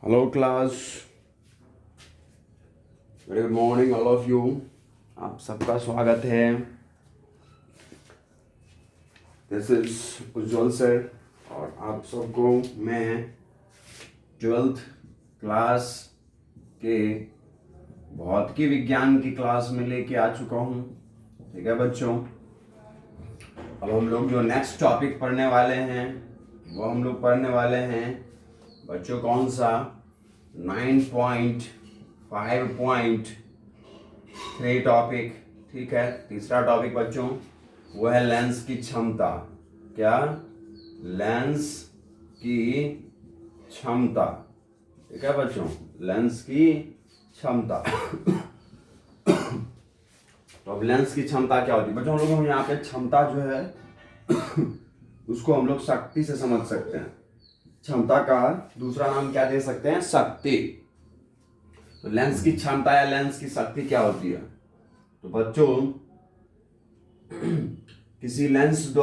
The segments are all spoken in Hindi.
Hello class, very good morning all of you. आप सबका स्वागत है। दिस इज उज्जवल सर और आप सबको मैं 12th क्लास के भौतिकी विज्ञान की क्लास में लेके आ चुका हूँ। ठीक है बच्चों, अब हम लोग जो नेक्स्ट टॉपिक पढ़ने वाले हैं वो हम लोग पढ़ने वाले हैं बच्चों कौन सा 9.5.3 टॉपिक। ठीक है, तीसरा टॉपिक बच्चों वो है लेंस की क्षमता। क्या? लेंस की क्षमता। ठीक है बच्चों, लेंस की क्षमता। तो अब लेंस की क्षमता क्या होती है बच्चों? हम लोग यहाँ पे क्षमता जो है उसको हम लोग शक्ति से समझ सकते हैं। क्षमता का दूसरा नाम क्या दे सकते हैं? शक्ति। तो लेंस की क्षमता या लेंस की शक्ति क्या होती है? तो बच्चों किसी लेंस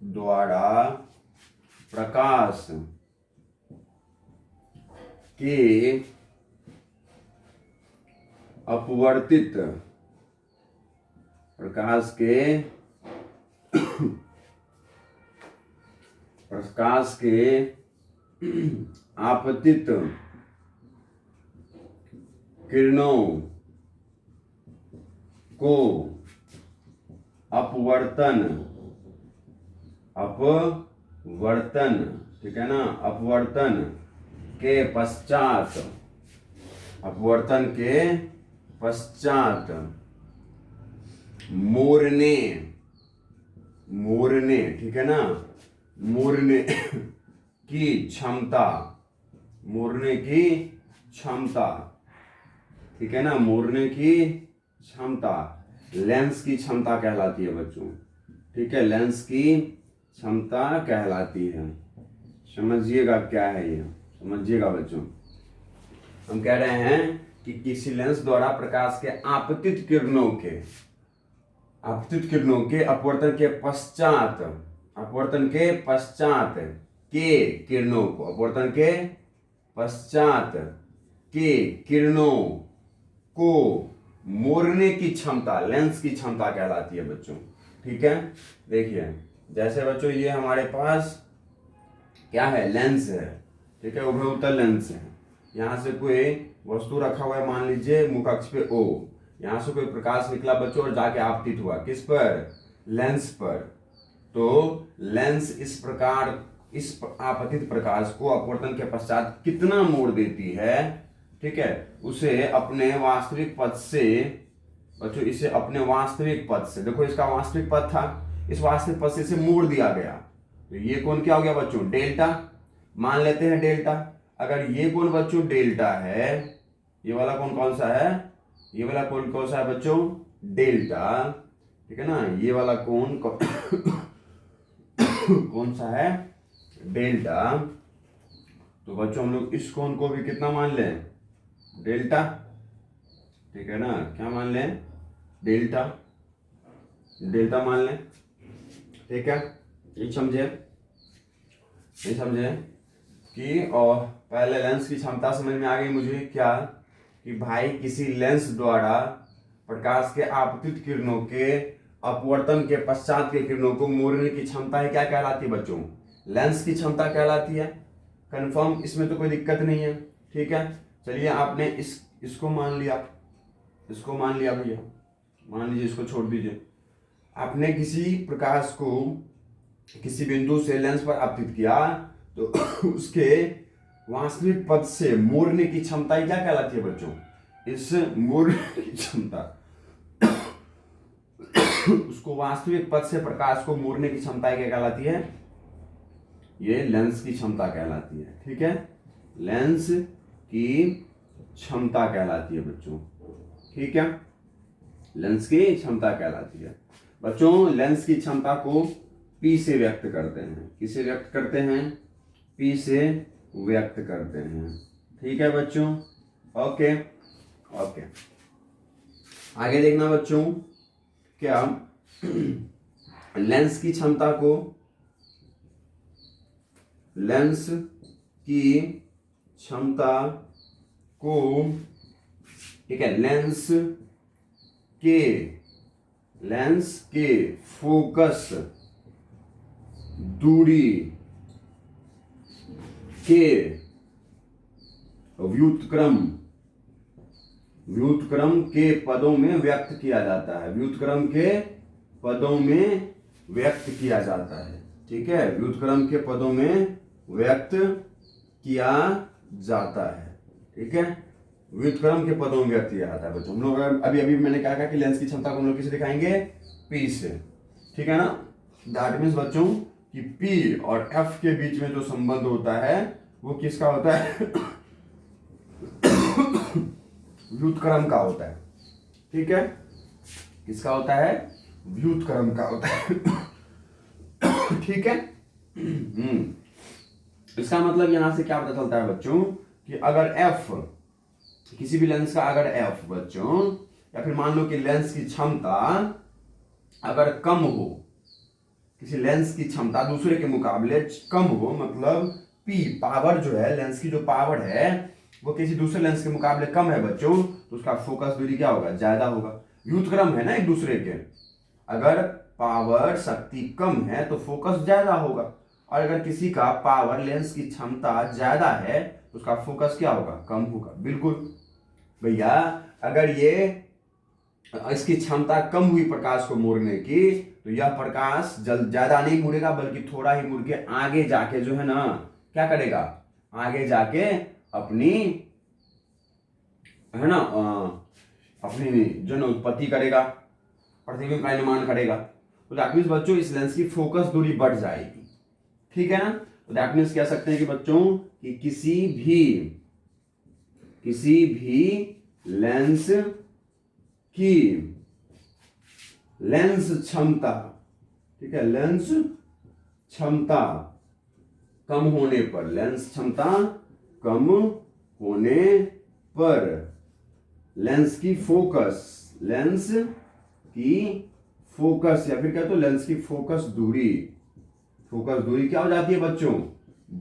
द्वारा प्रकाश के अपवर्तित आपतित किरणों को अपवर्तन, ठीक है ना, अपवर्तन के पश्चात मोड़ने, ठीक है ना, मोड़ने की क्षमता, ठीक है ना, मोड़ने की क्षमता लेंस की क्षमता कहलाती है बच्चों। ठीक है, लेंस की क्षमता कहलाती है। समझिएगा क्या है ये, समझिएगा बच्चों। हम कह रहे हैं कि किसी लेंस द्वारा प्रकाश के आपतित किरणों के अपवर्तन के पश्चात के किरणों को मोड़ने की क्षमता लेंस की क्षमता कहलाती है बच्चों। ठीक है, देखिए जैसे बच्चों ये हमारे पास क्या है? लेंस है। ठीक है, उभयउतल लेंस है। यहाँ से कोई वस्तु रखा हुआ है, मान लीजिए मुख अक्ष पे O, यहाँ से कोई प्रकाश निकला बच्चों और जाके आपतित हुआ किस पर? लेंस पर। तो लेंस इस आपतित प्रकाश को अपवर्तन के पश्चात कितना मोड़ देती है, ठीक है, उसे अपने वास्तविक पथ से बच्चों, इसे अपने वास्तविक पथ से, देखो इसका वास्तविक पथ था, इस वास्तविक पथ से इसे मोड़ दिया गया। तो ये कोण क्या हो गया बच्चों? डेल्टा। मान लेते हैं डेल्टा। अगर ये कोण बच्चों डेल्टा है, ये वाला कोण कौन सा है? ये वाला कोण कौन सा है बच्चों? डेल्टा। ठीक है ना, ये वाला कोण कौन सा है? डेल्टा। तो बच्चों हम लोग इस कोण को भी कितना मान लें? डेल्टा। ठीक है ना, क्या मान लें? डेल्टा मान लें। ठीक है, ये समझे कि और पहले लेंस की क्षमता समझ में आ गई मुझे। क्या कि भाई किसी लेंस द्वारा प्रकाश के आपतित किरणों के अपवर्तन के पश्चात के किरणों को मोड़ने की क्षमता है, क्या कहलाती है बच्चों? लेंस की क्षमता कहलाती है। कंफर्म, इसमें तो कोई दिक्कत नहीं है। ठीक है, चलिए आपने इसको मान लिया भैया, मान लीजिए, इसको छोड़ दीजिए। आपने किसी प्रकाश को किसी बिंदु से लेंस पर आपतित किया तो उसके वास्तविक पथ से मोड़ने की क्षमता क्या कहलाती है बच्चों? इस मोड़ने की क्षमता उसको वास्तविक पथ से प्रकाश को मोड़ने की क्षमता क्या कहलाती है? ये लेंस की क्षमता कहलाती है। ठीक है, लेंस की क्षमता कहलाती है बच्चों। ठीक है, लेंस की क्षमता कहलाती है बच्चों। लेंस की क्षमता को P से व्यक्त करते हैं। किसे व्यक्त करते हैं? P से व्यक्त करते हैं। ठीक है बच्चों, ओके। आगे देखना बच्चों, क्या लेंस की क्षमता को लेंस की क्षमता को, ठीक है, लेंस के फोकस दूरी के व्युत्क्रम के पदों में व्यक्त किया जाता है। व्युत्क्रम के पदों में व्यक्त किया जाता है, ठीक है, व्युत्क्रम के पदों में व्यक्त किया जाता है, ठीक है, व्युत्क्रम के पदों में व्यक्त किया जाता है। बच्चों हम लोग अभी मैंने क्या कहा कि लेंस की क्षमता को हम लोग किसे दिखाएंगे, P से, ठीक है ना। दैट मीन्स बच्चों कि P और F के बीच में जो संबंध होता है वो किसका होता है व्युत्क्रम का होता है, ठीक है, किसका होता है, व्युत्क्रम का होता है ठीक है। इसका मतलब यहां से क्या पता चलता है बच्चों कि अगर F, किसी भी लेंस का अगर F बच्चों, या फिर मान लो कि लेंस की क्षमता अगर कम हो, किसी लेंस की क्षमता दूसरे के मुकाबले कम हो, मतलब P पावर जो है, लेंस की जो पावर है वो किसी दूसरे लेंस के मुकाबले कम है बच्चों, तो उसका फोकस दूरी क्या होगा, ज्यादा होगा। व्युत्क्रम है ना एक दूसरे के, अगर पावर शक्ति कम है तो फोकस ज्यादा होगा, और अगर किसी का पावर लेंस की क्षमता ज्यादा है तो उसका फोकस क्या होगा, कम होगा। बिल्कुल भैया, अगर ये इसकी क्षमता कम हुई प्रकाश को मोड़ने की, तो यह प्रकाश ज्यादा नहीं मुड़ेगा बल्कि थोड़ा ही मुड़ के आगे जाके जो है ना क्या करेगा, आगे जाके अपनी, है ना, अपनी जो ना उत्पत्ति करेगा, प्रतिबिंब का निर्माण करेगा। तो दैट मीन्स बच्चों इस लेंस की फोकस दूरी बढ़ जाएगी, ठीक है ना। तो दैट मीन्स कह सकते हैं कि बच्चों कि किसी भी लेंस की लेंस क्षमता, ठीक है, लेंस क्षमता कम होने पर, लेंस क्षमता कम होने पर लेंस की फोकस या फिर क्या, तो लेंस की फोकस दूरी क्या हो जाती है बच्चों,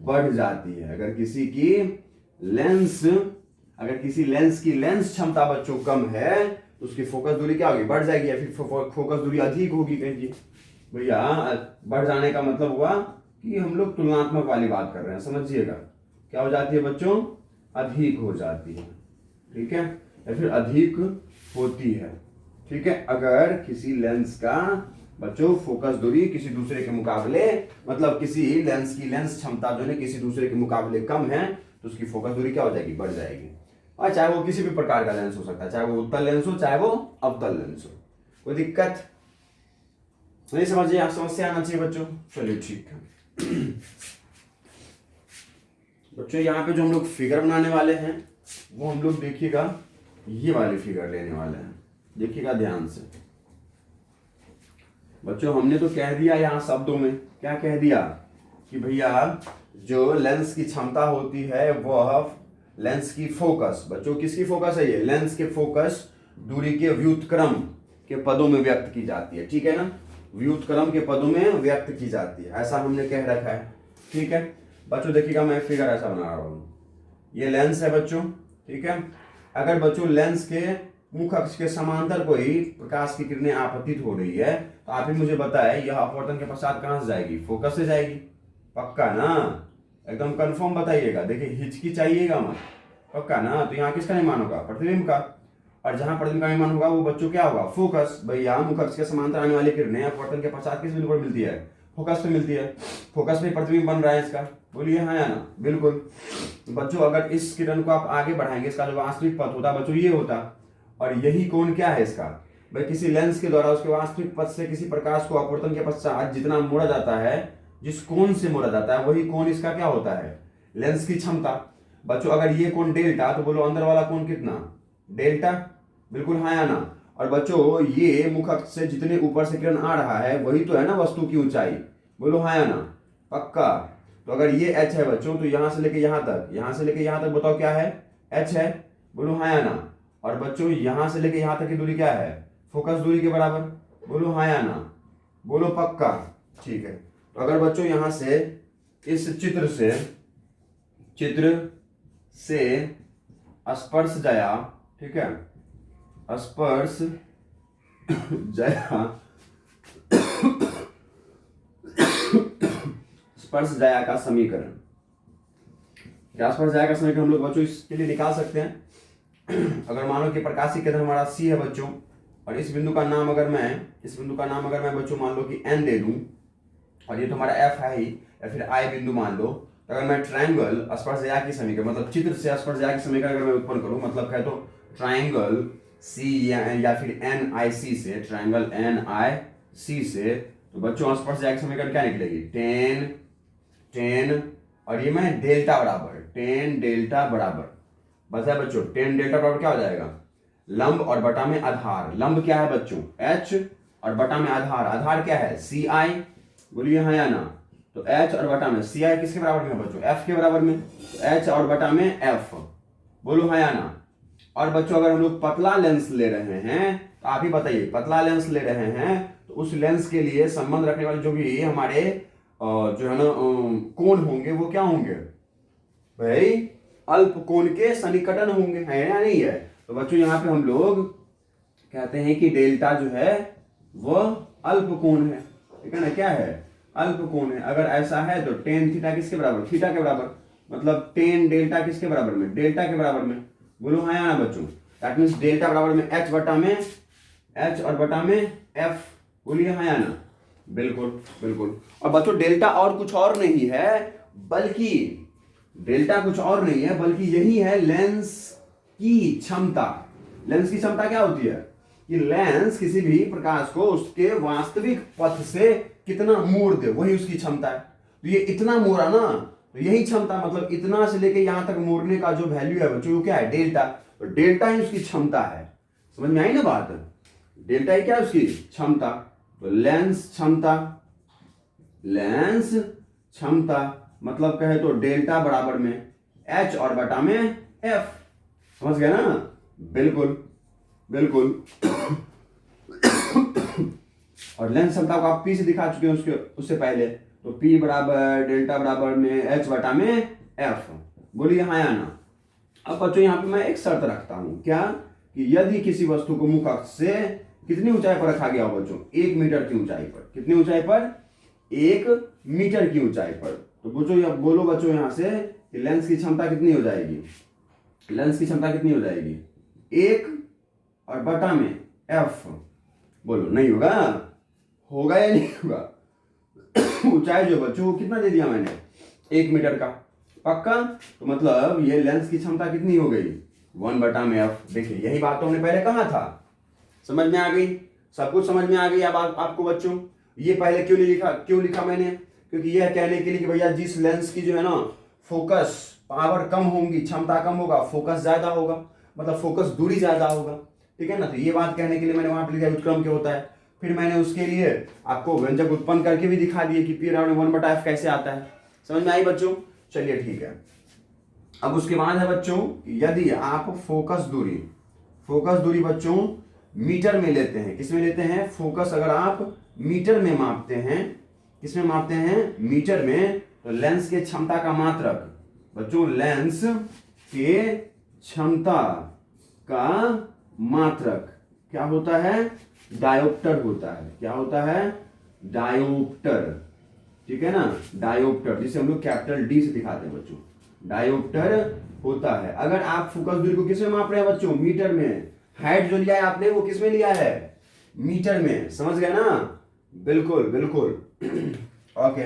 बढ़ जाती है। अगर किसी लेंस की लेंस क्षमता बच्चों कम है तो उसकी फोकस दूरी क्या होगी, बढ़ जाएगी, या फिर फोकस दूरी अधिक होगी। कहिए भैया, बढ़ जाने का मतलब हुआ कि हम लोग तुलनात्मक वाली बात कर रहे हैं, समझिएगा, क्या हो जाती है बच्चों, अधिक हो जाती है, ठीक है, या फिर अधिक होती है, ठीक है। अगर किसी लेंस का बच्चों फोकस दूरी किसी दूसरे के मुकाबले, मतलब किसी लेंस की लेंस क्षमता जो है किसी दूसरे के मुकाबले कम है, तो उसकी फोकस दूरी क्या हो जाएगी, बढ़ जाएगी। और चाहे वो किसी भी प्रकार का लेंस हो सकता है, चाहे वो उत्तल लेंस हो चाहे वो अवतल लेंस हो, कोई दिक्कत नहीं, समझिए, आप समस्या आना चाहिए बच्चों। चलिए ठीक है बच्चों, यहाँ पे जो हम लोग फिगर बनाने वाले हैं वो हम लोग देखिएगा ये वाली फिगर लेने वाले हैं, देखिएगा ध्यान से बच्चों। हमने तो कह दिया यहाँ शब्दों में, क्या कह दिया कि भैया जो लेंस की क्षमता होती है वह लेंस की फोकस, बच्चों किसकी फोकस है, ये लेंस के फोकस दूरी के व्युत्क्रम के पदों में व्यक्त की जाती है, ठीक है ना, व्युत्क्रम के पदों में व्यक्त की जाती है, ऐसा हमने कह रखा है, ठीक है बच्चों। देखिएगा मैं फिगर ऐसा बना रहा हूं, ये लेंस है बच्चों, ठीक है। अगर बच्चों लेंस के मुख अक्ष के समांतर कोई प्रकाश की किरणें आपतित हो रही है, तो आप ही मुझे बताएं यह अपवर्तन के पश्चात कहां से जाएगी, फोकस से जाएगी, पक्का ना, एकदम कंफर्म बताइएगा, देखिए हिचकिचाइएगा मत, पक्का ना। तो यहाँ किसका निर्माण होगा, प्रतिबिंब का, और जहां प्रतिबिंब का निर्माण होगा वो बच्चों क्या होगा, फोकस। भैया मुख अक्ष के समांतर आने वाली किरणें अपवर्तन के पश्चात किस बिंदु पर मिलती है, फोकस पे मिलती है, फोकस पे प्रतिबिंब बन रहा है इसका, बोलिए हाँ या ना, बिल्कुल। तो बच्चों अगर इस किरण को आप आगे बढ़ाएंगे, इसका जो वास्तविक पथ होता बच्चों ये होता, और यही कोण क्या है इसका, भाई किसी लेंस के द्वारा उसके वास्तविक पथ से किसी प्रकाश को अपवर्तन के पश्चात जितना मोड़ा जाता है, जिस कोण से मोड़ा जाता है वही कोण इसका क्या होता है, लेंस की क्षमता। बच्चों अगर ये कोण डेल्टा, तो बोलो अंदर वाला कोण कितना, डेल्टा, बिल्कुल हाँ या ना। और बच्चों ये मुख अक्ष से जितने ऊपर से किरण आ रहा है वही तो है ना वस्तु की ऊंचाई, बोलो हाँ या ना, पक्का। तो अगर ये h है बच्चों, तो यहां से लेके यहां तक बताओ क्या है, h है, बोलो हाँ या ना। और बच्चों यहां से लेके यहां तक की दूरी क्या है, फोकस दूरी के बराबर, बोलो हाँ या ना, बोलो पक्का, ठीक है। तो अगर बच्चों यहां से इस चित्र से स्पर्श जाया, ठीक है, स्पर्श जाया स्पर्श जाया का समीकरण, क्या स्पर्श जाया का समीकरण हम लोग बच्चों इसके लिए निकाल सकते हैं। अगर मानो कि प्रकाशिक केंद्र हमारा सी है बच्चों, और इस बिंदु का नाम अगर मैं बच्चों मान लो कि एन दे दूं, और ये तो हमारा एफ है ही, या फिर आई बिंदु मान लो, तो अगर मैं ट्रायंगल स्पर्शज्या की समीकरण मतलब चित्र से स्पर्शज्या की समीकरण अगर मैं उत्पन्न करूं, मतलब कहे तो ट्रायंगल सी या फिर एन आई सी से, ट्रायंगल एन आई सी से, तो बच्चों स्पर्शज्या की समीकरण क्या निकलेगी, टेन और ये मैं डेल्टा बराबर, टेन डेल्टा बराबर, बस है बच्चों, टेन डेल्टा बराबर क्या हो जाएगा, लंब और बटा में आधार, लंब क्या है बच्चों h और बटा में आधार, आधार क्या है सी आई, बोलिए हाँ या ना, तो h और बटा में सी आई किसके बराबर में है बच्चों, f के बराबर में, तो h और बटा में f, बोलो हाँ या ना। और बच्चों अगर हम लोग पतला लेंस ले रहे हैं, तो आप ही बताइए, पतला लेंस ले रहे हैं तो उस लेंस के लिए संबंध रखने वाले जो भी हमारे जो है ना कोण होंगे वो क्या होंगे भाई, अल्प कोण के सन्निकटन होंगे, है या नहीं है। तो बच्चों यहाँ पे हम लोग कहते हैं कि डेल्टा जो है वह अल्प कोण है, ठीक है ना, क्या है अल्प कोण है। अगर ऐसा है तो टेन थीटा किसके बराबर, थीटा के बराबर, मतलब टेन डेल्टा किसके बराबर में, डेल्टा के बराबर में, बोलो हाँ या ना बच्चों। दैट मींस डेल्टा बराबर में h बटा में h और बटा में f, बोलिए हाँ या ना, बिल्कुल बिल्कुल। और बच्चों डेल्टा और कुछ और नहीं है, बल्कि डेल्टा कुछ और नहीं है बल्कि यही है लेंस की क्षमता। लेंस की क्षमता क्या होती है कि लेंस किसी भी प्रकाश को उसके वास्तविक पथ से कितना मोड़ दे, वही उसकी क्षमता है। तो ये इतना मोड़ा ना, तो यही क्षमता, मतलब इतना से लेके यहां तक मोड़ने का जो वैल्यू है बच्चों वो क्या है, डेल्टा। तो डेल्टा ही उसकी क्षमता है, समझ में आई ना बात, डेल्टा ही क्या है उसकी क्षमता। तो लेंस क्षमता मतलब कहे तो डेल्टा बराबर में h और बटा में f, समझ गए ना, बिल्कुल बिल्कुल। और लेंस क्षमता को आप p से दिखा चुके हैं उससे पहले, तो p बराबर डेल्टा बराबर में h बटा में f, बोलिए हाँ या ना। अब बच्चों यहाँ पे मैं एक शर्त रखता हूं, क्या कि यदि किसी वस्तु को मुख अक्ष से कितनी ऊंचाई पर रखा गया हो बच्चों, 1 मीटर की ऊंचाई पर, कितनी ऊंचाई पर, 1 मीटर की ऊंचाई पर, तो बोलो बच्चों यहाँ से कि लेंस की क्षमता कितनी हो जाएगी, लेंस की क्षमता कितनी हो जाएगी, 1 और बटा में f, बोलो नहीं होगा, होगा या नहीं होगा। ऊंचाई जो बच्चों वो कितना दे दिया मैंने, 1 मीटर का, पक्का। तो मतलब ये लेंस की क्षमता कितनी हो गई, 1 बटा में f। देखिए यही बात तो हमने पहले कहा था, समझ में आ गई, सब कुछ समझ में आ गई अब आपको बच्चों। ये पहले क्यों लिखा मैंने, क्योंकि यह कहने के लिए कि भैया जिस लेंस की जो है ना फोकस पावर कम होगी, क्षमता कम होगा, फोकस ज्यादा होगा, मतलब फोकस दूरी ज्यादा होगा, ठीक है ना। तो ये बात कहने के लिए मैंने वहां पर लिखा व्युत्क्रम क्या होता है। फिर मैंने उसके लिए आपको व्यंजक उत्पन्न करके भी दिखा दिए कि p बराबर 1 बटा f कैसे आता है, समझ में आई बच्चों। चलिए ठीक है, अब उसके बाद है बच्चों, यदि आप फोकस दूरी बच्चों मीटर में लेते हैं, किसमें लेते हैं, फोकस अगर आप मीटर में मापते हैं, किसमें मापते हैं, मीटर में, तो लेंस के क्षमता का मात्रक बच्चों, लेंस के क्षमता का मात्रक क्या होता है, डायोप्टर होता है। क्या होता है, डायोप्टर, ठीक है ना, डायोप्टर, जिसे हम लोग कैपिटल डी से दिखाते हैं बच्चों, डायोप्टर होता है। अगर आप फोकस दूरी को किसमें माप रहे हैं बच्चों, मीटर में, हाइट जो लिया है आपने वो किसमें लिया है, मीटर में, समझ गए ना, बिल्कुल बिल्कुल। ओके,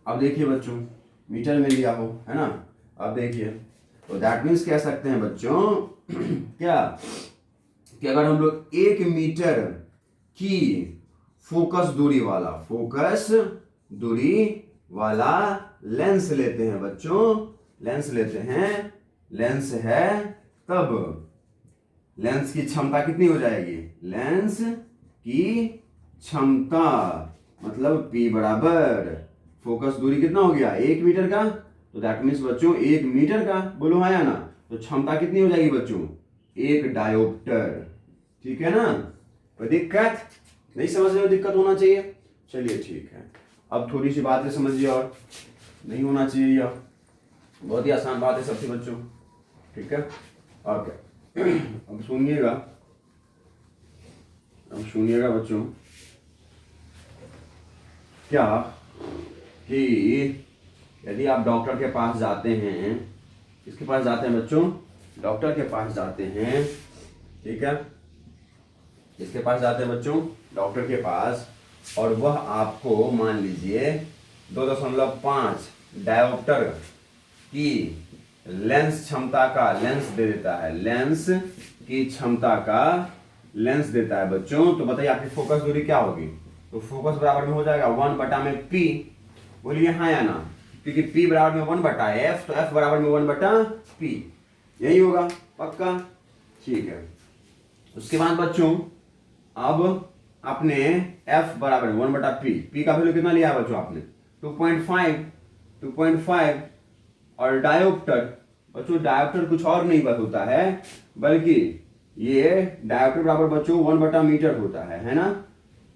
अब देखिए बच्चों, मीटर में लिया हो, है ना, अब देखिए, तो दैट मीन्स कह सकते हैं बच्चों क्या कि अगर हम लोग 1 मीटर की फोकस दूरी वाला लेंस लेते हैं बच्चों, लेंस है, तब लेंस की क्षमता कितनी हो जाएगी, लेंस की क्षमता मतलब p बराबर फोकस दूरी कितना हो गया, 1 मीटर का, तो दैट मीन्स बच्चों 1 मीटर का, बोलो हाँ या ना, तो क्षमता कितनी हो जाएगी बच्चों, 1 डायोप्टर, ठीक है ना। कोई दिक्कत नहीं, समझने में दिक्कत होना चाहिए। चलिए ठीक है, अब थोड़ी सी बात है समझिए, और नहीं होना चाहिए यह, बहुत ही आसान बात है सबसे बच्चों, ठीक है। ओके अब सुनिएगा बच्चों, क्या कि यदि आप डॉक्टर के पास जाते हैं, किसके पास जाते हैं बच्चों, डॉक्टर के पास जाते हैं, ठीक है, किसके पास जाते हैं बच्चों, डॉक्टर के पास, और वह आपको मान लीजिए 2.5 डायोप्टर की लेंस क्षमता का लेंस दे देता है, लेंस की क्षमता का लेंस देता है बच्चों, तो बताइए आपकी फोकस दूरी क्या होगी, तो फोकस बराबर में हो जाएगा 1/p, बोलिए हाँ या ना, क्योंकि p बराबर में 1/f, तो f बराबर में 1/p, यही होगा पक्का, ठीक है। उसके बाद बच्चों अब आपने f बराबर 1/p, p का वैल्यू कितना लिया है बच्चों आपने 2.5, और डायोप्टर बच्चों, डायोप्टर कुछ और नहीं होता है, बल्कि ये डायोप्टर बराबर बच्चों 1/मीटर होता है ना,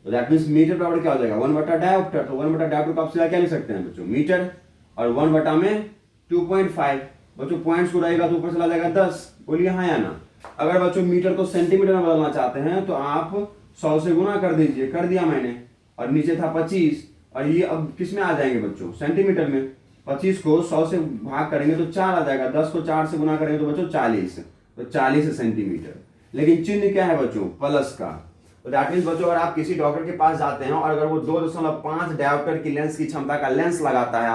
तो दैट मीन्स मीटर बराबर क्या हो जाएगा 1/डायोप्टर, तो 1/डायोप्टर को आप सीधा क्या लिख सकते हैं बच्चों, मीटर, और 1 में 2.5 बच्चों, पॉइंट्स को रहेगा तो ऊपर चला जाएगा 10, बोलिए हाँ या ना। अगर बच्चों मीटर को सेंटीमीटर में बदलना चाहते हैं तो आप 100 से गुना कर दीजिए, कर दिया मैंने, और नीचे था 25, और ये अब किस में आ जाएंगे बच्चों, सेंटीमीटर में, 25 को 100 से भाग करेंगे तो 4 आ जाएगा, 10 को 4 से गुना करेंगे तो बच्चों 40, तो 40 सेंटीमीटर, लेकिन चिन्ह क्या है बच्चों, प्लस का, तो दैट मीन्स बच्चों अगर आप किसी डॉक्टर के पास जाते हैं और अगर वो 2.5 डायोप्टर की लेंस की क्षमता का लेंस लगाता है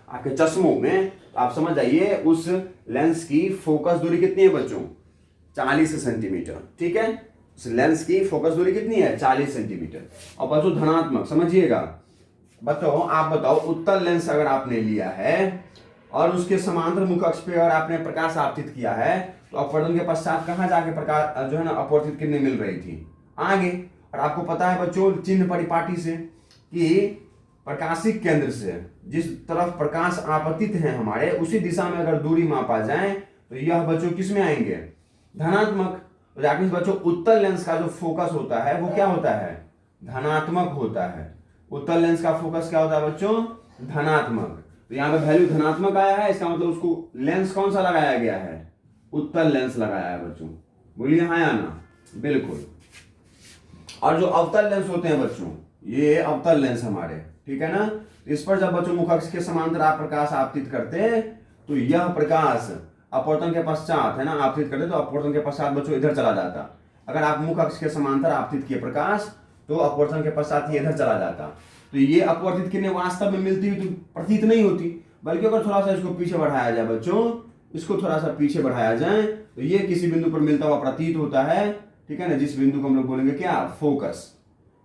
आपके चश्मों में, तो आप समझ जाइए उस लेंस की फोकस दूरी कितनी है बच्चों, 40 सेंटीमीटर, ठीक है, उस लेंस की फोकस दूरी कितनी है 40 सेंटीमीटर। और बच्चों धनात्मक समझिएगा, आप बताओ उत्तल लेंस अगर आपने लिया है और उसके समांतर मुख अक्ष पे अगर आपने प्रकाश आपतित किया है, तो अपवर्तन के पश्चात कहाँ जाके प्रकाश जो है ना अपवर्तित किरणें मिल रही थी, आगे, और आपको पता है बच्चों चिन्ह परिपाटी से कि प्रकाशिक केंद्र से जिस तरफ प्रकाश आपतित है हमारे, उसी दिशा में अगर दूरी मापा जाए तो यह बच्चों किस में आएंगे, धनात्मक। तो दैट मींस बच्चों उत्तल लेंस का जो फोकस होता है वो क्या होता है, धनात्मक होता है। उत्तल लेंस का फोकस क्या होता है बच्चों, धनात्मक। तो यहाँ पे वैल्यू धनात्मक आया है, इसका मतलब उसको लेंस कौन सा लगाया गया है, उत्तल लेंस लगाया है बच्चों, बोलिए हाँ या ना, बिल्कुल। और जो अवतल लेंस होते हैं बच्चों, ये अवतल लेंस हमारे, ठीक है ना, इस पर जब बच्चों मुख अक्ष के समांतर आप प्रकाश आपतित करते हैं तो यह प्रकाश अपवर्तन के पश्चात है ना आपतित करते, तो अपवर्तन के पश्चात बच्चों इधर चला जाता। अगर आप मुख अक्ष के समांतर आपतित किए प्रकाश तो अपवर्तन के पश्चात ये इधर चला जाता। तो ये अपवर्तित किरणें वास्तव में मिलती हुई तो प्रतीत नहीं होती, बल्कि अगर थोड़ा सा इसको पीछे बढ़ाया जाए बच्चों, इसको थोड़ा सा पीछे बढ़ाया जाए तो ये किसी बिंदु पर मिलता हुआ प्रतीत होता है, ठीक है ना, जिस बिंदु को हम लोग बोलेंगे क्या, फोकस।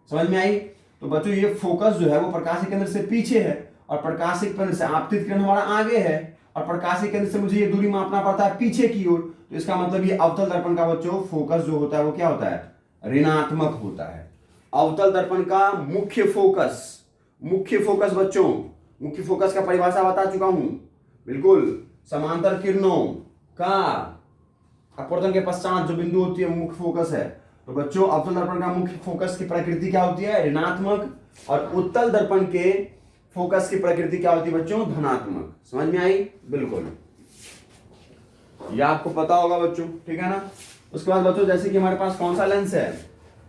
समझ में आई। तो बच्चों ये फोकस जो है वो प्रकाशिक केंद्र से पीछे है और प्रकाशिक केंद्र से आपतित किरण हमारा आगे है, और प्रकाशिक केंद्र से मुझे ये दूरी मापना पड़ता है पीछे की ओर। तो इसका मतलब ये अवतल दर्पण का बच्चों फोकस जो होता है वो क्या होता है, ऋणात्मक होता है। अवतल दर्पण का मुख्य फोकस बच्चों, मुख्य फोकस का परिभाषा बता चुका हूं, बिल्कुल, समांतर किरणों का अपवर्तन के पश्चात जो बिंदु होती है मुख्य फोकस है। तो बच्चों अवतल दर्पण का मुख्य फोकस की प्रकृति क्या होती है, ऋणात्मक, और उत्तल दर्पण के फोकस की प्रकृति क्या होती है बच्चों, धनात्मक। समझ में आई, बिल्कुल, यह आपको पता होगा बच्चों, ठीक है ना। उसके बाद बच्चों जैसे कि हमारे पास कौन सा लेंस है,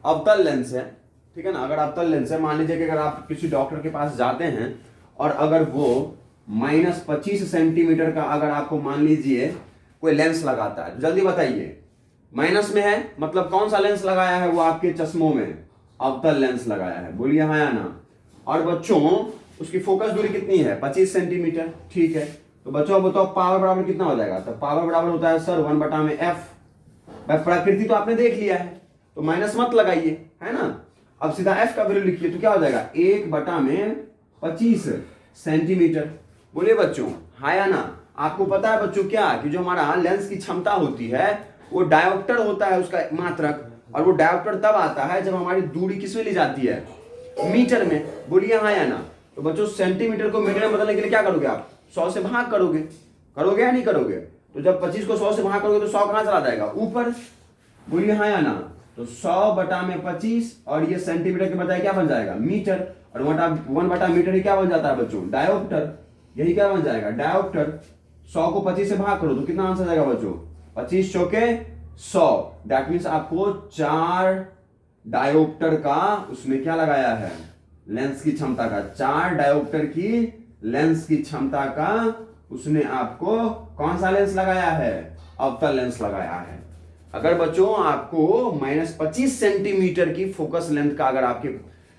अवतल लेंस है, ठीक है ना। अगर अवतल लेंस है, मान लीजिए कि अगर आप किसी डॉक्टर के पास जाते हैं और अगर वो -25 सेंटीमीटर का अगर आपको मान लीजिए कोई लेंस लगाता है, जल्दी बताइए, माइनस में है मतलब कौन सा लेंस लगाया है वो आपके चश्मों में, अवतल लेंस लगाया है, बोलिए हाँ या ना। और बच्चों उसकी फोकस दूरी कितनी है, 25 सेंटीमीटर, ठीक है। तो बच्चों बताओ पावर बराबर कितना हो जाएगा, तो पावर बराबर होता है सर 1/f। प्रकृति तो आपने देख लिया है तो माइनस मत लगाइए, है ना। अब सीधा f का वैल्यू लिखिए तो क्या हो जाएगा, 1/25 सेंटीमीटर, बोलिए बच्चों हाँ या ना। आपको पता है बच्चों क्या कि जो हमारा लेंस की क्षमता होती है वो डायोप्टर होता है उसका मात्रक, और वो डायोप्टर तब आता है जब हमारी दूरी किसमें ली जाती है, मीटर में, बोलिए हाँ या ना। तो बच्चों सेंटीमीटर को मीटर में बदलने के लिए क्या करोगे आप, 100 से भाग करोगे या नहीं करोगे। तो जब 25 को 100 से भाग करोगे तो 100 कहां चला जाएगा, ऊपर, बोलिए हाँ या ना। तो 100 बटा में 25 और ये सेंटीमीटर के बजाय क्या बन जाएगा मीटर, और 1 बटा मीटर ही क्या बन जाता है बच्चों डायोप्टर, यही क्या बन जाएगा डायोप्टर। 100 को 25 से भाग करो तो कितना आंसर जाएगा बच्चों 25 चौके 100, दैट मीन्स आपको 4 डायोप्टर का उसमें क्या लगाया है लेंस की क्षमता का, 4 डायोप्टर की लेंस की क्षमता का उसने आपको कौन सा लेंस लगाया है अवतल लेंस लगाया है। अगर बच्चों आपको -25 सेंटीमीटर की फोकस लेंथ का अगर आपके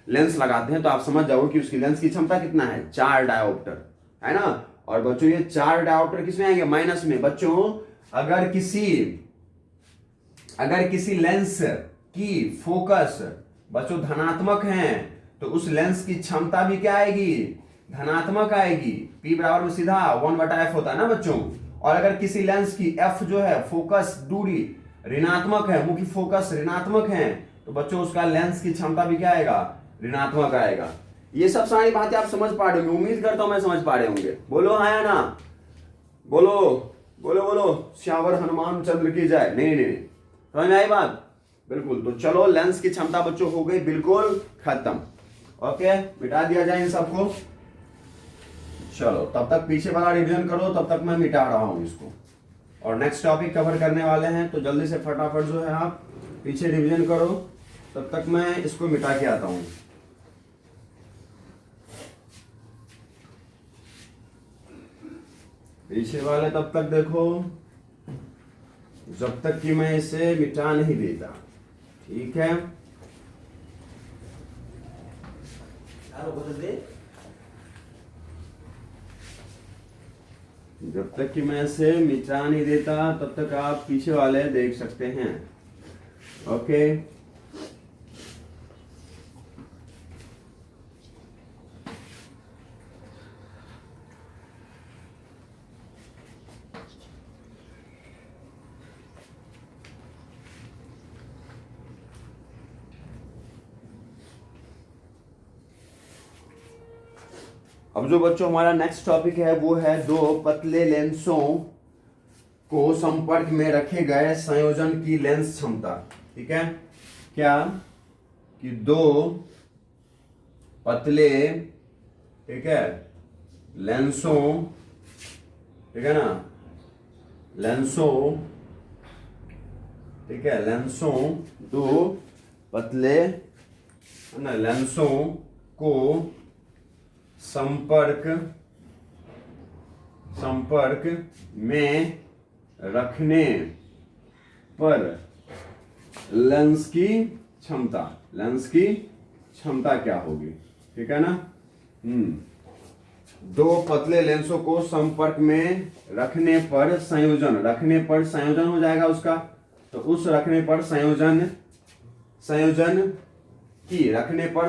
लेंस लगाते हैं तो आप समझ जाओगे कि उसकी लेंस की क्षमता कितना है 4 डायोप्टर है ना। और बच्चों ये 4 डायोप्टर किसमें आएंगे माइनस में। बच्चों अगर किसी लेंस की फोकस बच्चों धनात्मक है तो उस लेंस की क्षमता भी क्या आएगी धनात्मक आएगी। P बराबर में सीधा 1/f होता है ना बच्चों। और अगर किसी लेंस की f जो है फोकस दूरी ऋणात्मक है, मुख्य फोकस ऋणात्मक है, तो बच्चों उसका लेंस की क्षमता भी क्या आएगा ऋणात्मक आएगा। ये सब सारी बातें आप समझ पा रहे होंगे, उम्मीद करता हूं मैं समझ पा रहे होंगे। बोलो हाँ या ना, बोलो बोलो बोलो श्यावर हनुमान चंद्र की जय। नहीं समझ में आई बात बिल्कुल। तो चलो लेंस की क्षमता बच्चों हो गई बिल्कुल खत्म। ओके मिटा दिया जाए इन सबको। चलो तब तक पीछे वाला रिवीजन करो, तब तक मैं मिटा रहा हूं इसको और नेक्स्ट टॉपिक कवर करने वाले हैं। तो जल्दी से फटाफट जो है आप पीछे रिवीजन करो, तब तक मैं इसको मिटा के आता हूं। पीछे वाले तब तक देखो जब तक कि मैं इसे मिटा नहीं देता, ठीक है। जब तक कि मैं इसे मिटा नहीं देता तब तक आप पीछे वाले देख सकते हैं। ओके अब जो बच्चों हमारा नेक्स्ट टॉपिक है वो है दो पतले लेंसों को संपर्क में रखे गए संयोजन की लेंस क्षमता। ठीक है, क्या कि दो पतले ठीक है लेंसों, ठीक है ना, लेंसों ठीक है लेंसों दो पतले ना लेंसों को संपर्क में रखने पर लेंस की क्षमता क्या होगी। ठीक है ना। दो पतले लेंसों को संपर्क में रखने पर संयोजन हो जाएगा उसका। तो उस रखने पर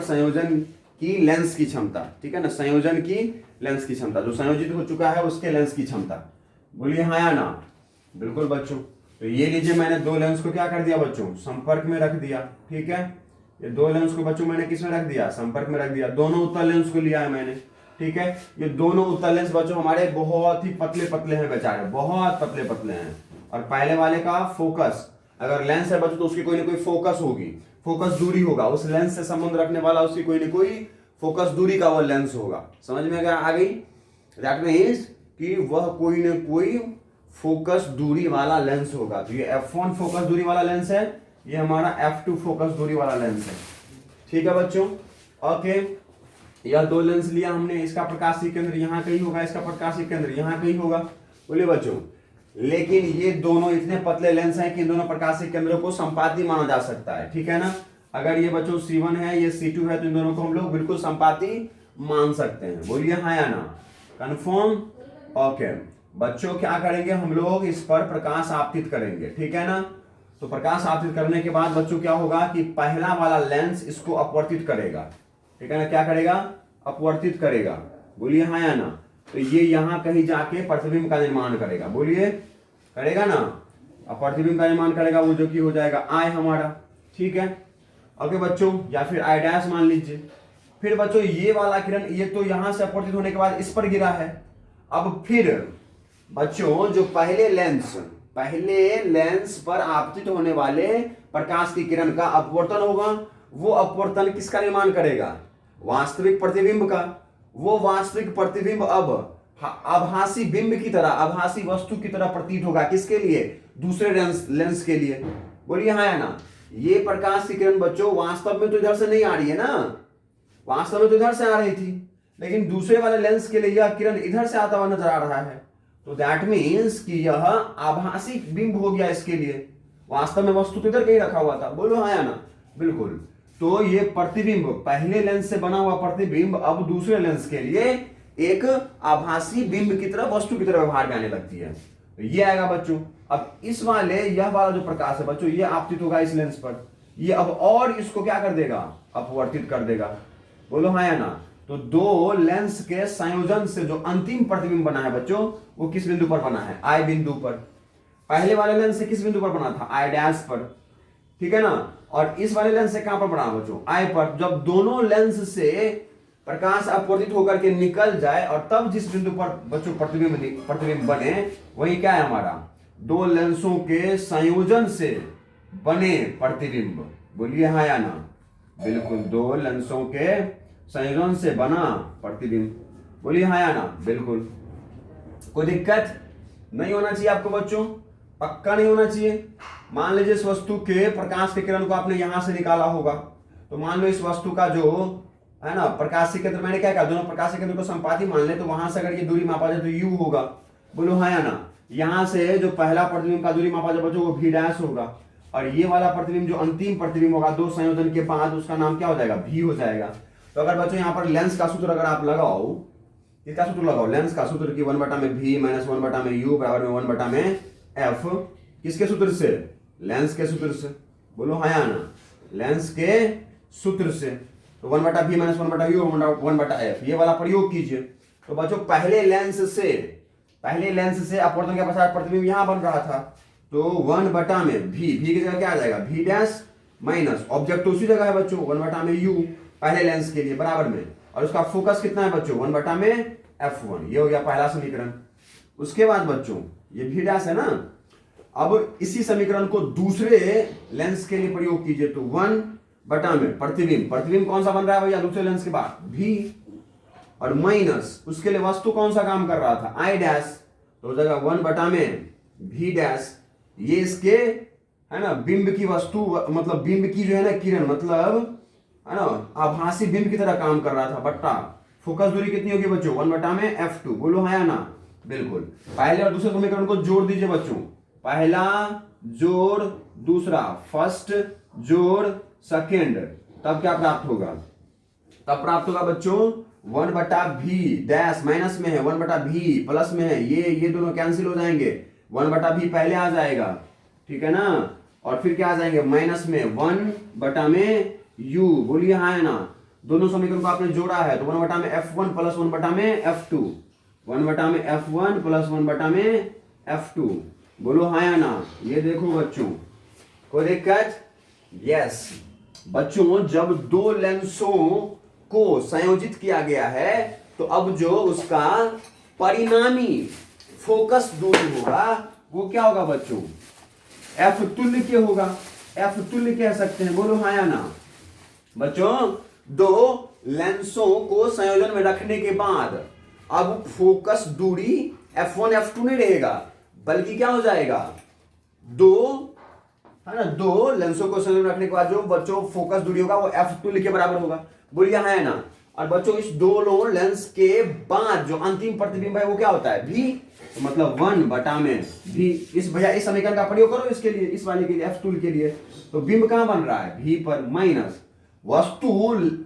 संयोजन की लेंस की क्षमता, ठीक है ना, संयोजन की लेंस की क्षमता, जो संयोजित हो चुका है उसके लेंस की क्षमता। बोलिए हाँ या ना। बिल्कुल बच्चों। तो ये लीजिए मैंने दो लेंस को क्या कर दिया बच्चों संपर्क में रख दिया। ठीक है, ये दो लेंस को बच्चों मैंने किस में रख दिया संपर्क में रख दिया। दोनों उत्तल लेंस को लिया है मैंने। ठीक है, ये दोनों उत्तल लेंस बच्चों हमारे बहुत ही पतले हैं बेचारे, बहुत पतले हैं। और पहले वाले का फोकस, अगर लेंस है बच्चों तो उसकी कोई ना कोई फोकस होगी, फोकस दूरी होगा, उस लेंस से संबंध रखने वाला उसकी कोई ना कोई फोकस दूरी का वो लेंस होगा। समझ में अगर आ गई, दैट मींस कि वह कोई ना कोई फोकस दूरी वाला लेंस होगा। तो ये f1 फोकस दूरी वाला लेंस है, ये हमारा f2 फोकस दूरी वाला लेंस है। ठीक है बच्चों। ओके, यह दो लेंस लिया हमने, इसका प्रकाशीय केंद्र यहाँ कहीं होगा, इसका प्रकाशीय केंद्र यहाँ कहीं होगा। बोलिए बच्चों, लेकिन ये दोनों इतने पतले लेंस हैं कि इन दोनों प्रकाशीय केंद्रों को संपाती माना जा सकता है। ठीक है ना। अगर ये बच्चों C1 है, ये C2 है, तो इन दोनों को हम लोग बिल्कुल संपाती मान सकते हैं। बोलिए हाँ या ना, कंफर्म। ओके बच्चों, क्या करेंगे हम लोग इस पर प्रकाश आपतित करेंगे। ठीक है ना। तो प्रकाश आपतित करने के बाद बच्चों क्या होगा कि पहला वाला लेंस इसको अपवर्तित करेगा। ठीक है ना, क्या करेगा अपवर्तित करेगा। बोलिए हाँ या ना। तो ये यहां कहीं जाके प्रतिबिंब का निर्माण करेगा। बोलिए करेगा ना, प्रतिबिंब का निर्माण करेगा, वो जो कि हो जाएगा I हमारा। ठीक है ओके बच्चों, या फिर I डैश मान लीजिए। फिर बच्चों ये वाला किरण ये तो यहां से अपवर्तित होने के बाद इस पर गिरा है। अब फिर बच्चों जो पहले लेंस पर आपतित होने वाले प्रकाश की किरण का अपवर्तन होगा, वो अपवर्तन किसका निर्माण करेगा? वास्तविक प्रतिबिंब का। वो वास्तविक प्रतिबिंब अब आभासी बिंब की तरह, आभासी वस्तु की तरह प्रतीत होगा। किसके लिए? दूसरे लेंस के लिए। बोलिए हाँ या ना। ये प्रकाश की किरण बच्चों वास्तव में तो इधर से नहीं आ रही है ना, वास्तव में तो इधर से आ रही थी, लेकिन दूसरे वाले लेंस के लिए यह किरण इधर से आता हुआ नजर आ रहा है। तो दैट मीन्स कि यह आभासी बिंब हो गया इसके लिए, वास्तव में वस्तु तो इधर कहीं रखा हुआ था। बोलो हाँ या ना। बिल्कुल। तो ये प्रतिबिंब, पहले लेंस से बना हुआ प्रतिबिंब अब दूसरे लेंस के लिए एक आभासी बिंब की तरह, वस्तु की तरह व्यवहार में आने लगती है। तो ये आएगा बच्चों। अब इस वाले, यह वाला जो प्रकाश है बच्चों, ये आपतित होगा इस लेंस पर, ये अब और इसको क्या कर देगा? अपवर्तित कर देगा। बोलो हाँ या ना। तो दो लेंस के संयोजन से जो अंतिम प्रतिबिंब बना है बच्चों, वो किस बिंदु पर बना है? आई बिंदु पर। पहले वाले लेंस से किस बिंदु पर बना था? आई डैश पर, ठीक है ना। और इस वाले लेंस से कहां पर बना बच्चों? आई पर। जब दोनों लेंस से प्रकाश अपवर्तित होकर के निकल जाए और तब जिस बिंदु पर बच्चों प्रतिबिंब बने, वही क्या है हमारा? दो लेंसों के संयोजन से बने प्रतिबिंब। बोलिए हाँ या ना। बिल्कुल, दो लेंसों के संयोजन से बना प्रतिबिंब। बोलिए हाँ या ना। बिल्कुल। कोई दिक्कत नहीं होना चाहिए आपको बच्चों, पक्का नहीं होना चाहिए। मान लीजिए इस वस्तु के प्रकाश के किरण को आपने यहां से निकाला होगा, तो मान लो इस वस्तु का जो है ना प्रकाशीय केंद्र, मैंने क्या कहा? दोनों प्रकाशीय केंद्र को संपाती मान ले, तो वहां से अगर ये दूरी मापा जाए तो यू होगा। बोलो हाँ या ना। यहां से जो पहला प्रतिबिंब का दूरी मापा जाए बच्चों, वो भी डैश होगा, और ये वाला प्रतिबिंब जो अंतिम प्रतिबिंब होगा दो संयोजन के बाद, उसका नाम क्या हो जाएगा? भी हो जाएगा। तो अगर बच्चों यहाँ पर लेंस का सूत्र अगर आप लगाओ, इसका सूत्र लगाओ, लेंस का सूत्र की 1/v माइनस 1/u बराबर में 1/f, किसके सूत्र से? लेंस के सूत्र से। बोलो हाँ या ना। लेंस के सूत्र से। तो 1/v माइनस 1/u 1/f, ये वाला प्रयोग कीजिए। तो बच्चों पहले लेंस से अपवर्तन के पश्चात प्रतिबिंब यहां बन रहा था, तो 1/v की जगह क्या आ जाएगा? v डैश माइनस ऑब्जेक्ट उसी जगह है बच्चों, 1/u पहले लेंस के लिए बराबर में, और उसका फोकस कितना है बच्चों? 1/f1। ये हो गया पहला समीकरण। उसके बाद बच्चों ये v डैश है ना, अब इसी समीकरण को दूसरे लेंस के लिए प्रयोग कीजिए। तो 1/में प्रतिबिंब कौन सा बन रहा है भैया दूसरे लेंस के बाद? v, और माइनस उसके लिए वस्तु कौन सा काम कर रहा था? I dash. तो हो जाएगा 1/में v डैश, ये इसके है ना बिंब की वस्तु, मतलब बिंब की जो है ना किरण, मतलब है ना आभासी बिंब की तरह काम कर रहा था, बट्टा फोकस दूरी कितनी होगी बच्चों? 1/में f2। बोलो हाँ या ना। बिल्कुल। पहले और दूसरे समीकरण को जोड़ दीजिए बच्चों, पहला जोड़ दूसरा, फर्स्ट जोड़ सेकेंड, तब क्या प्राप्त होगा? तब प्राप्त होगा बच्चों 1/v डैश माइनस में है, 1/v प्लस में है, ये दोनों कैंसिल हो जाएंगे, 1/v पहले आ जाएगा, ठीक है ना, और फिर क्या आ जाएंगे? माइनस में 1/में u। बोलिए हाँ है ना। दोनों समीकरण को आपने जोड़ा है, तो 1/में f1 प्लस 1/में f2, 1/में f1 प्लस 1/में f2। बोलो हाँ या ना। ये देखो बच्चों, कोई दिक्कत? यस बच्चों, जब दो लेंसों को संयोजित किया गया है, तो अब जो उसका परिणामी फोकस दूरी होगा वो क्या होगा बच्चों? f तुल्य होगा, f तुल्य कह सकते हैं। बोलो हाँ या ना। बच्चों दो लेंसों को संयोजन में रखने के बाद अब फोकस दूरी f1 f2 नहीं रहेगा, बल्कि क्या हो जाएगा? दो लेंसों को संयोजन में रखने के बाद जो बच्चों फोकस दूरी होगा वो f तुल्य के बराबर होगा। बोलिए हाँ या ना। और बच्चों इस दोनों लेंस के बाद जो अंतिम प्रतिबिंब है वो क्या होता है? v। तो मतलब 1/में v। इस भैया इस समीकरण का प्रयोग करो इसके लिए, इस वाले के लिए, f तुल्य के लिए। तो बिंब कहां बन रहा है? v पर, माइनस वस्तु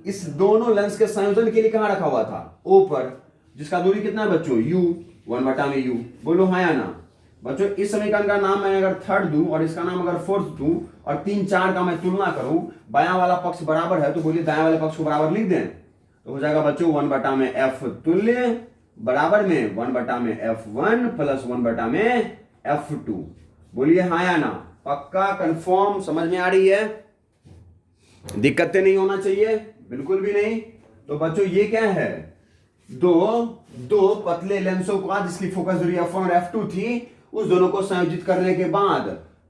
इस दोनों लेंस के संयोजन के लिए कहां रखा हुआ था? o पर, जिसका दूरी कितना है बच्चों? u, 1/में u। बोलो हाँ या ना। बच्चों इस समीकरण का नाम मैं अगर थर्ड दूं और इसका नाम अगर फोर्थ दूं और 3 4 का मैं तुलना करूं, बायां वाला पक्ष बराबर है तो बोलिए दायां वाले पक्ष को बराबर लिख दें, तो हो जाएगा बच्चों 1/में f तुल्य बराबर में 1/में f1 प्लस 1/में f2। बोलिए हाँ या ना। पक्का कंफर्म? समझ में आ रही है? दिक्कतें नहीं होना चाहिए, बिल्कुल भी नहीं। तो बच्चों ये क्या है? दो पतले लेंसों का जिसकी फोकस दूरी f1 और f2 थी, उस दोनों को संयोजित करने के बाद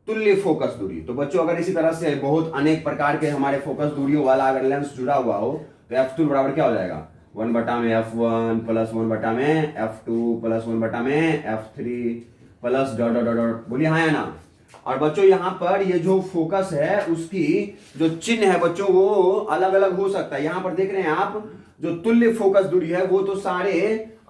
तुल्य फोकस दूरी। तो बच्चों अगर इसी तरह से बहुत अनेक प्रकार के हमारे फोकस दूरियों वाला अगर लेंस जुड़ा हुआ हो तो F2 बराबर क्या हो जाएगा, 1/में F1 प्लस 1/में F2 प्लस 1/में F3 plus dot dot dot, बोलिए हाँ या ना। और बच्चों यहाँ पर ये जो फोकस है उसकी जो चिन्ह है बच्चों वो अलग अलग हो सकता है। यहाँ पर देख रहे हैं आप जो तुल्य फोकस दूरी है वो तो सारे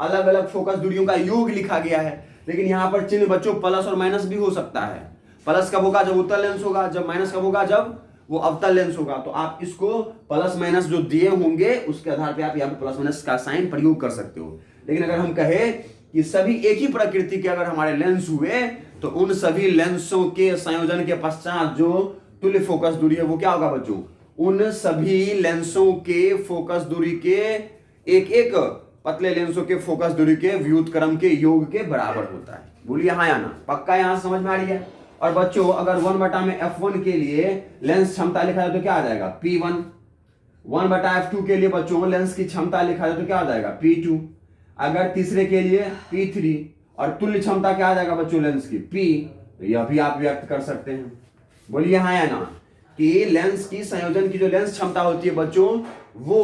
अलग अलग फोकस दूरियों का योग लिखा गया है, लेकिन यहाँ पर चिन्ह बच्चों प्लस और माइनस भी हो सकता है। प्लस कब होगा, जब उत्तल लेंस होगा, जब माइनस कब होगा, जब वो अवतल लेंस होगा। तो आप इसको प्लस माइनस जो दिए होंगे उसके आधार पे आप यहाँ पे प्लस माइनस का साइन प्रयोग कर सकते हो। लेकिन अगर हम कहे कि सभी एक ही प्रकृति के अगर हमारे लेंस हुए तो उन सभी लेंसों के संयोजन के पश्चात जो तुल्य फोकस दूरी है वो क्या होगा बच्चों, उन सभी लेंसों के फोकस दूरी के एक एक पतले लेंसों के फोकस दूरी के व्युत्क्रम के योग के बराबर होता है। बोलिए हाँ या ना, पक्का यहां समझ में आ रही है। और बच्चों अगर 1/में F1 के लिए लेंस क्षमता लिखा जाए तो क्या आ जाएगा, P1। 1/F2 के लिए बच्चों लेंस की क्षमता लिखा जाए तो क्या आ जाएगा, P2। अगर तीसरे के लिए P3 और तुल्य क्षमता क्या आ जाएगा बच्चों लेंस की, P। तो यह भी आप व्यक्त कर सकते हैं। बोलिए हाँ या ना कि लेंस की संयोजन की जो लेंस क्षमता होती है बच्चों वो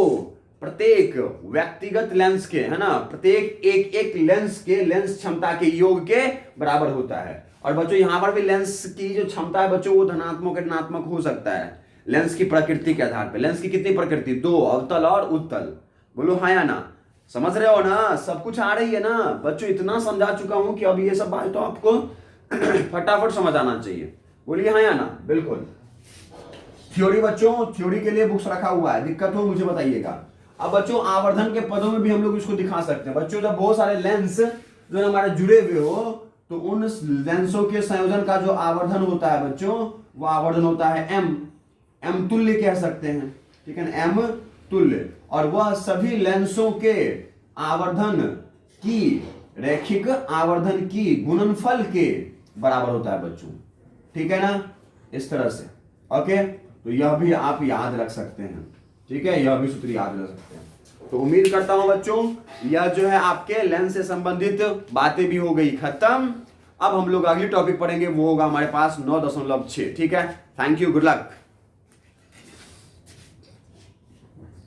प्रत्येक व्यक्तिगत लेंस के, है ना, प्रत्येक एक एक लेंस के लेंस क्षमता के योग के बराबर होता है। और बच्चों यहां पर भी लेंस की जो क्षमता है बच्चों वो धनात्मक ऋणात्मक हो सकता है लेंस की प्रकृति के आधार पर। लेंस की कितनी प्रकृति, दो, अवतल और उत्तल। बोलो हाँ या ना, समझ रहे हो ना, सब कुछ आ रही है ना बच्चों। इतना समझा चुका हूं कि अब ये सब बात तो आपको फटाफट समझ आना चाहिए। बोलिए हाँ या ना, बिल्कुल। थ्योरी बच्चों, थ्योरी के लिए बुक्स रखा हुआ है, दिक्कत हो मुझे बताइएगा। अब बच्चों आवर्धन के पदों में भी हम लोग इसको दिखा सकते हैं बच्चों। जब बहुत सारे लेंस जो हमारे जुड़े हुए हो तो उन लेंसों के संयोजन का जो आवर्धन होता है बच्चों वो आवर्धन होता है एम तुल्य कह सकते हैं, ठीक है ना, एम तुल्य। और वह सभी लेंसों के आवर्धन की रैखिक आवर्धन की गुणनफल के बराबर होता है बच्चों, ठीक है ना, इस तरह से। ओके, तो यह भी आप याद रख सकते हैं, ठीक है, यह भी सूत्र याद रख सकते हैं। तो उम्मीद करता हूं बच्चों यह जो है आपके लेंस से संबंधित बातें भी हो गई खत्म। अब हम लोग अगली टॉपिक पढ़ेंगे, वो होगा हमारे पास 9.6, ठीक है। Thank you, good luck.